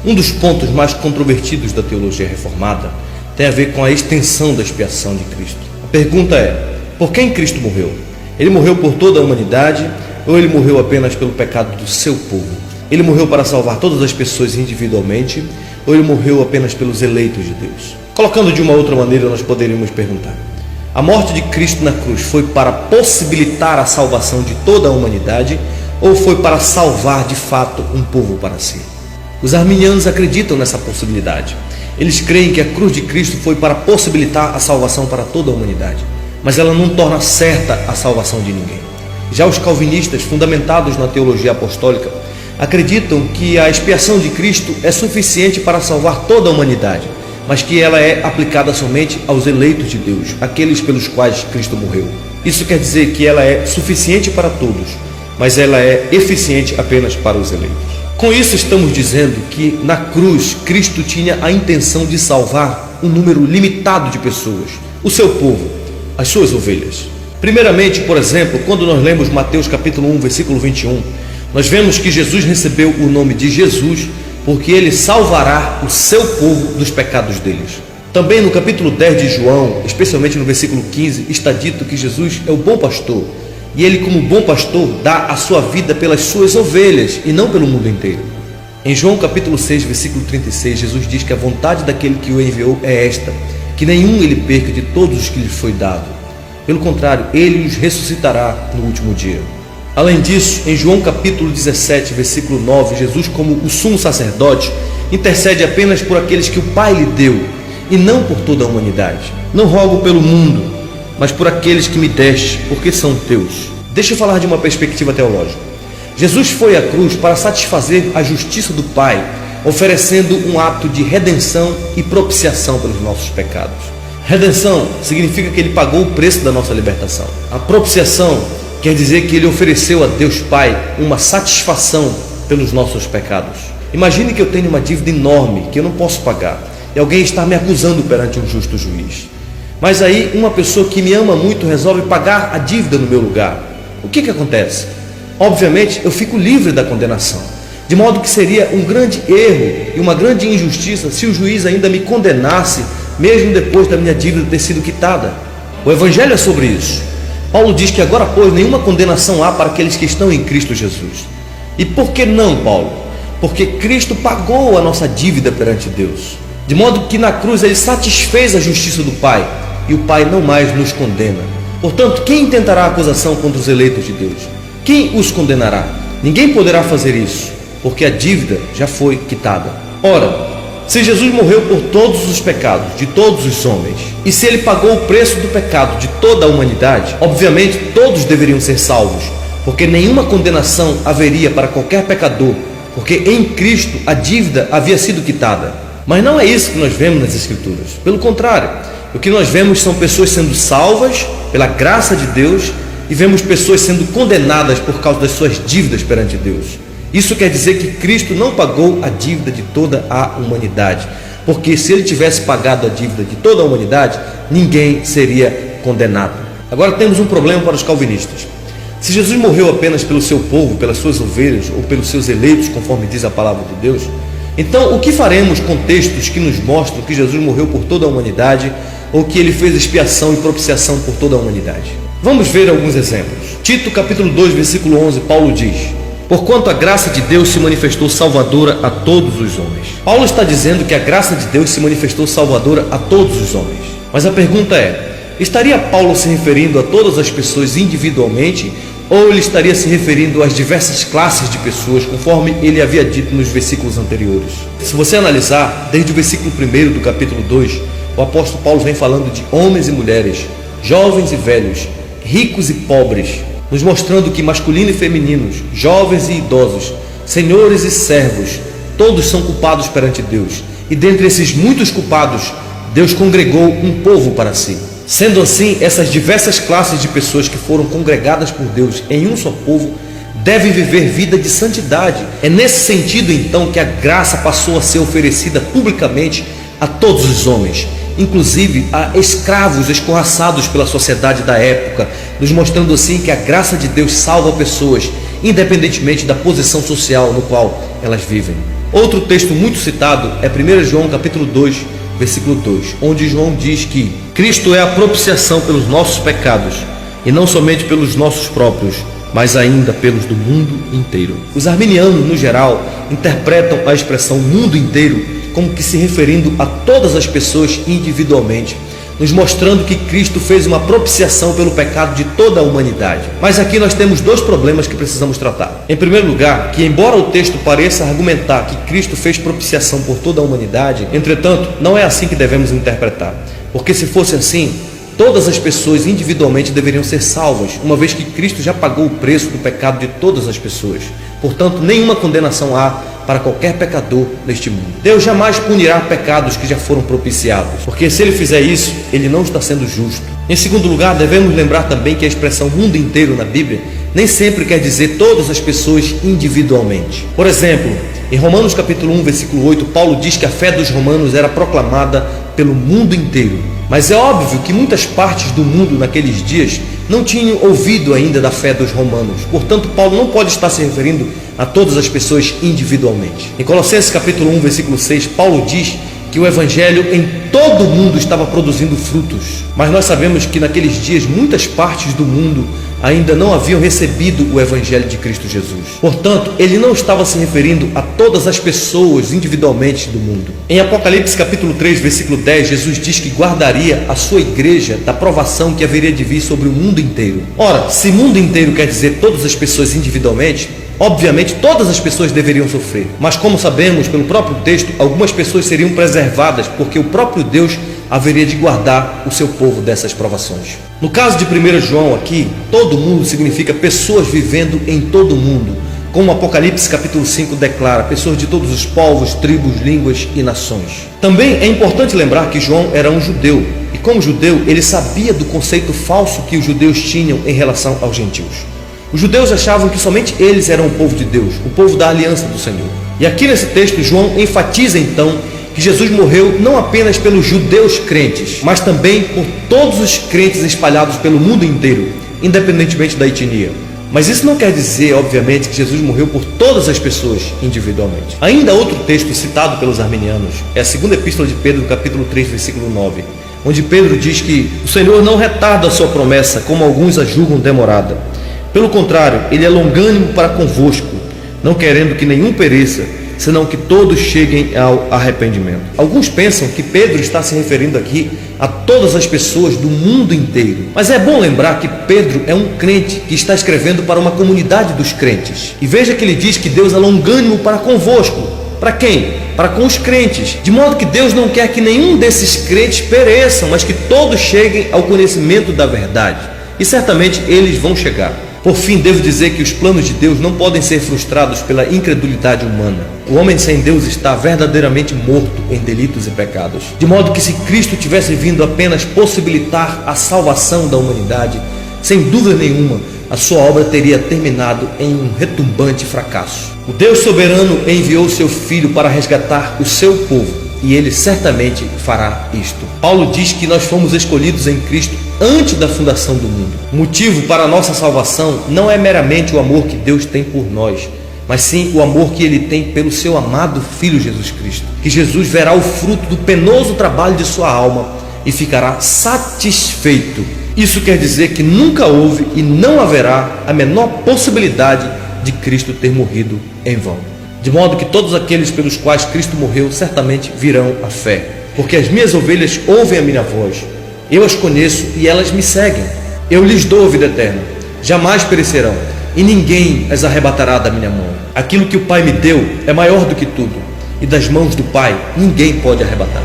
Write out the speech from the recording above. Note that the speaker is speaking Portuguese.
Um dos pontos mais controvertidos da teologia reformada tem a ver com a extensão da expiação de Cristo. A pergunta é: por quem Cristo morreu? Ele morreu por toda a humanidade ou ele morreu apenas pelo pecado do seu povo? Ele morreu para salvar todas as pessoas individualmente ou ele morreu apenas pelos eleitos de Deus? Colocando de uma outra maneira, nós poderíamos perguntar: a morte de Cristo na cruz foi para possibilitar a salvação de toda a humanidade ou foi para salvar de fato um povo para si? Os arminianos acreditam nessa possibilidade. Eles creem que a cruz de Cristo foi para possibilitar a salvação para toda a humanidade, mas ela não torna certa a salvação de ninguém. Já os calvinistas, fundamentados na teologia apostólica, acreditam que a expiação de Cristo é suficiente para salvar toda a humanidade, mas que ela é aplicada somente aos eleitos de Deus, aqueles pelos quais Cristo morreu. Isso quer dizer que ela é suficiente para todos, mas ela é eficiente apenas para os eleitos. Com isso estamos dizendo que na cruz Cristo tinha a intenção de salvar um número limitado de pessoas, o seu povo, as suas ovelhas. Primeiramente, por exemplo, quando nós lemos Mateus capítulo 1, versículo 21, nós vemos que Jesus recebeu o nome de Jesus porque ele salvará o seu povo dos pecados deles. Também no capítulo 10 de João, especialmente no versículo 15, está dito que Jesus é o bom pastor e ele, como bom pastor, dá a sua vida pelas suas ovelhas e não pelo mundo inteiro. Em João capítulo 6, versículo 36, Jesus diz que a vontade daquele que o enviou é esta, que nenhum ele perca de todos os que lhe foi dado. Pelo contrário, ele os ressuscitará no último dia. Além disso, em João capítulo 17, versículo 9, Jesus, como o sumo sacerdote, intercede apenas por aqueles que o Pai lhe deu e não por toda a humanidade. Não rogo pelo mundo, mas por aqueles que me deste, porque são teus. Deixa eu falar de uma perspectiva teológica. Jesus foi à cruz para satisfazer a justiça do Pai, oferecendo um ato de redenção e propiciação pelos nossos pecados. Redenção significa que ele pagou o preço da nossa libertação. A propiciação quer dizer que ele ofereceu a Deus Pai uma satisfação pelos nossos pecados. Imagine que eu tenho uma dívida enorme que eu não posso pagar e alguém está me acusando perante um justo juiz. Mas aí uma pessoa que me ama muito resolve pagar a dívida no meu lugar. O que acontece? Obviamente eu fico livre da condenação, de modo que seria um grande erro e uma grande injustiça se o juiz ainda me condenasse mesmo depois da minha dívida ter sido quitada. O Evangelho é sobre isso. Paulo diz que agora, pois, nenhuma condenação há para aqueles que estão em Cristo Jesus. E por que não, Paulo? Porque Cristo pagou a nossa dívida perante Deus, de modo que na cruz ele satisfez a justiça do Pai e o Pai não mais nos condena. Portanto, quem intentará acusação contra os eleitos de Deus? Quem os condenará? Ninguém poderá fazer isso, porque a dívida já foi quitada. Ora, se Jesus morreu por todos os pecados de todos os homens, e se ele pagou o preço do pecado de toda a humanidade, obviamente todos deveriam ser salvos, porque nenhuma condenação haveria para qualquer pecador, porque em Cristo a dívida havia sido quitada. Mas não é isso que nós vemos nas Escrituras. Pelo contrário, o que nós vemos são pessoas sendo salvas pela graça de Deus e vemos pessoas sendo condenadas por causa das suas dívidas perante Deus. Isso quer dizer que Cristo não pagou a dívida de toda a humanidade, porque se ele tivesse pagado a dívida de toda a humanidade, ninguém seria condenado. Agora temos um problema para os calvinistas. Se Jesus morreu apenas pelo seu povo, pelas suas ovelhas ou pelos seus eleitos, conforme diz a palavra de Deus, então o que faremos com textos que nos mostram que Jesus morreu por toda a humanidade ou que ele fez expiação e propiciação por toda a humanidade? Vamos ver alguns exemplos. Tito capítulo 2, versículo 11, Paulo diz: porquanto a graça de Deus se manifestou salvadora a todos os homens. Paulo está dizendo que a graça de Deus se manifestou salvadora a todos os homens. Mas a pergunta é: estaria Paulo se referindo a todas as pessoas individualmente ou ele estaria se referindo às diversas classes de pessoas, conforme ele havia dito nos versículos anteriores? Se você analisar, desde o versículo 1 do capítulo 2, o apóstolo Paulo vem falando de homens e mulheres, jovens e velhos, ricos e pobres, nos mostrando que masculino e femininos, jovens e idosos, senhores e servos, todos são culpados perante Deus. E dentre esses muitos culpados, Deus congregou um povo para si. Sendo assim, essas diversas classes de pessoas que foram congregadas por Deus em um só povo, devem viver vida de santidade. É nesse sentido, então, que a graça passou a ser oferecida publicamente a todos os homens, inclusive a escravos escorraçados pela sociedade da época, nos mostrando assim que a graça de Deus salva pessoas, independentemente da posição social no qual elas vivem. Outro texto muito citado é 1 João capítulo 2, versículo 2, onde João diz que Cristo é a propiciação pelos nossos pecados, e não somente pelos nossos próprios, mas ainda pelos do mundo inteiro. Os arminianos, no geral, interpretam a expressão mundo inteiro como que se referindo a todas as pessoas individualmente, nos mostrando que Cristo fez uma propiciação pelo pecado de toda a humanidade. Mas aqui nós temos dois problemas que precisamos tratar. Em primeiro lugar, que embora o texto pareça argumentar que Cristo fez propiciação por toda a humanidade, entretanto, não é assim que devemos interpretar. Porque se fosse assim, todas as pessoas individualmente deveriam ser salvas, uma vez que Cristo já pagou o preço do pecado de todas as pessoas. Portanto, nenhuma condenação há para qualquer pecador neste mundo. Deus jamais punirá pecados que já foram propiciados, porque se Ele fizer isso, Ele não está sendo justo. Em segundo lugar, devemos lembrar também que a expressão mundo inteiro na Bíblia nem sempre quer dizer todas as pessoas individualmente. Por exemplo, em Romanos capítulo 1, versículo 8, Paulo diz que a fé dos romanos era proclamada pelo mundo inteiro. Mas é óbvio que muitas partes do mundo naqueles dias não tinham ouvido ainda da fé dos romanos. Portanto, Paulo não pode estar se referindo a todas as pessoas individualmente. Em Colossenses capítulo 1, versículo 6, Paulo diz que o evangelho em todo o mundo estava produzindo frutos. Mas nós sabemos que naqueles dias muitas partes do mundo ainda não haviam recebido o evangelho de Cristo Jesus. Portanto, ele não estava se referindo a todas as pessoas individualmente do mundo. Em Apocalipse capítulo 3, versículo 10, Jesus diz que guardaria a sua igreja da provação que haveria de vir sobre o mundo inteiro. Ora, se mundo inteiro quer dizer todas as pessoas individualmente, obviamente todas as pessoas deveriam sofrer. Mas como sabemos pelo próprio texto, algumas pessoas seriam preservadas porque o próprio Deus haveria de guardar o seu povo dessas provações. No caso de 1 João aqui, todo mundo significa pessoas vivendo em todo mundo, como Apocalipse capítulo 5 declara, pessoas de todos os povos, tribos, línguas e nações. Também é importante lembrar que João era um judeu, e como judeu, ele sabia do conceito falso que os judeus tinham em relação aos gentios. Os judeus achavam que somente eles eram o povo de Deus, o povo da aliança do Senhor. E aqui nesse texto, João enfatiza então que Jesus morreu não apenas pelos judeus crentes, mas também por todos os crentes espalhados pelo mundo inteiro, independentemente da etnia. Mas isso não quer dizer, obviamente, que Jesus morreu por todas as pessoas individualmente. Ainda outro texto citado pelos arminianos é a segunda epístola de Pedro, capítulo 3, versículo 9, onde Pedro diz que o Senhor não retarda a sua promessa, como alguns a julgam demorada. Pelo contrário, Ele é longânimo para convosco, não querendo que nenhum pereça, senão que todos cheguem ao arrependimento. Alguns pensam que Pedro está se referindo aqui a todas as pessoas do mundo inteiro. Mas é bom lembrar que Pedro é um crente que está escrevendo para uma comunidade dos crentes. E veja que ele diz que Deus é longânimo para convosco. Para quem? Para com os crentes. De modo que Deus não quer que nenhum desses crentes pereçam, mas que todos cheguem ao conhecimento da verdade. E certamente eles vão chegar. Por fim, devo dizer que os planos de Deus não podem ser frustrados pela incredulidade humana. O homem sem Deus está verdadeiramente morto em delitos e pecados. De modo que se Cristo tivesse vindo apenas possibilitar a salvação da humanidade, sem dúvida nenhuma, a sua obra teria terminado em um retumbante fracasso. O Deus soberano enviou seu Filho para resgatar o seu povo, e Ele certamente fará isto. Paulo diz que nós fomos escolhidos em Cristo antes da fundação do mundo. O motivo para a nossa salvação não é meramente o amor que Deus tem por nós, mas sim o amor que Ele tem pelo seu amado Filho Jesus Cristo. Que Jesus verá o fruto do penoso trabalho de sua alma e ficará satisfeito. Isso quer dizer que nunca houve e não haverá a menor possibilidade de Cristo ter morrido em vão. De modo que todos aqueles pelos quais Cristo morreu certamente virão à fé. Porque as minhas ovelhas ouvem a minha voz. Eu as conheço e elas me seguem. Eu lhes dou a vida eterna. Jamais perecerão e ninguém as arrebatará da minha mão. Aquilo que o Pai me deu é maior do que tudo. E das mãos do Pai ninguém pode arrebatar.